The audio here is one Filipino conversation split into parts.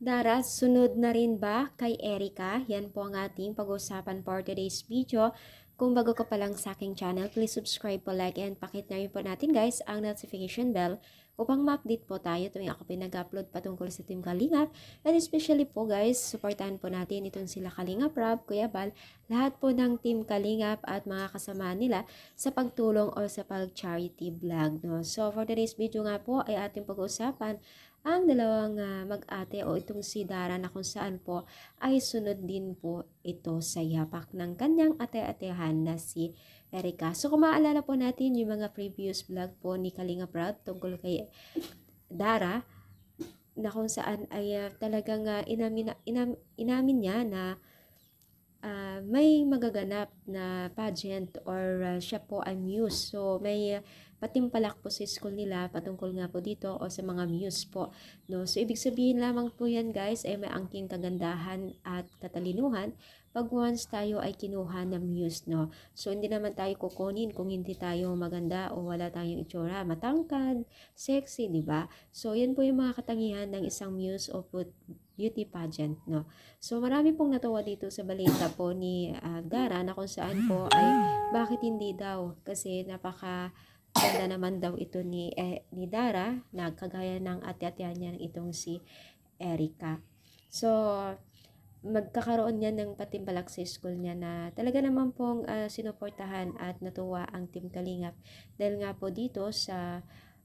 Dara, sunod na rin ba kay Erica? Yan po ang ating pag-usapan for today's video. Kung bago ka pa lang sa aking channel, please subscribe po, like, and pakit na rin po natin guys ang notification bell upang ma-update po tayo tuwing ako pinag-upload patungkol sa Team Kalingap. And especially po guys, supportahan po natin itong sila Kalingap Rob, Kuya Bal, lahat po ng Team Kalingap at mga kasama nila sa pagtulong o sa pag-charity vlog. No? So for today's video nga po ay ating pag-uusapan ang dalawang mag-ate o itong si Dara na kung saan po ay sunod din po ito sa yapak ng kanyang ate-atehan na si Erica. So kung maalala po natin yung mga previous vlog po ni Kalinga Proud tungkol kay Dara na kung saan ay talagang inamin niya na may magaganap na pageant or siya po ay muse. So, may patimpalak po sa school nila patungkol nga po dito o sa mga muse po. No? So, ibig sabihin lamang po yan guys ay may angking kagandahan at katalinuhan pag once tayo ay kinuha ng muse. No? So, hindi naman tayo kukunin kung hindi tayo maganda o wala tayong itsura. Matangkad, sexy, di ba? So, yan po yung mga katangian ng isang muse o beauty pageant. No? So marami pong natuwa dito sa balita po ni Dara na kung saan po ay bakit hindi daw kasi napaka ganda naman daw ito ni Dara na kagaya ng ate-atehan niya itong si Erica. So magkakaroon niya ng patimpalak sa school niya na talaga naman pong sinuportahan at natuwa ang Team Kalingap dahil nga po dito sa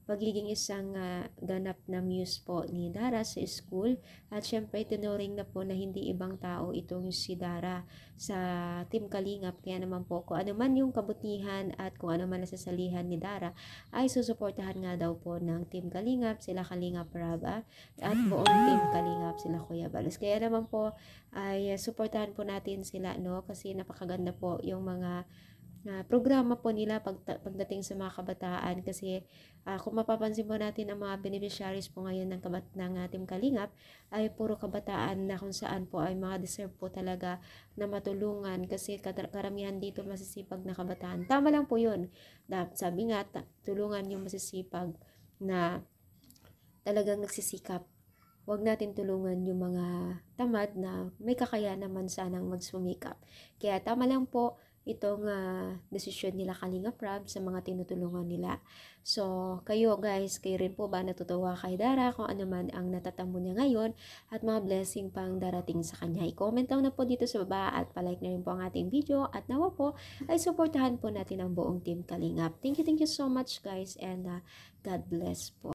pagiging isang ganap na muse po ni Dara sa school at syempre tinuring na po na hindi ibang tao itong si Dara sa Team Kalingap kaya naman po kung ano man yung kabutihan at kung ano man nasasalihan ni Dara ay susuportahan nga daw po ng Team Kalingap sila Kalingap Raba at buong Team Kalingap sila Kuya Balos kaya naman po ay suportahan po natin sila no kasi napakaganda po yung mga programa po nila pagdating sa mga kabataan kasi kung mapapansin po natin ang mga beneficiaries po ngayon ng Team Kalingap ay puro kabataan na kung saan po ay mga deserve po talaga na matulungan kasi karamihan dito masisipag na kabataan. Tama lang po yun. Sabi nga, tulungan yung masisipag na talagang nagsisikap. Huwag natin tulungan yung mga tamad na may kakayanan naman sanang magsumikap. Kaya tama lang po itong desisyon nila Kalinga Prab sa mga tinutulungan nila. So, kayo guys, kayo rin po ba natutuwa kay Dara kung ano man ang natatamo niya ngayon at mga blessing pang darating sa kanya. I-comment down na po dito sa baba at palike na rin po ang ating video at nawa po ay suportahan po natin ang buong Team Kalingap. Thank you so much guys and God bless po.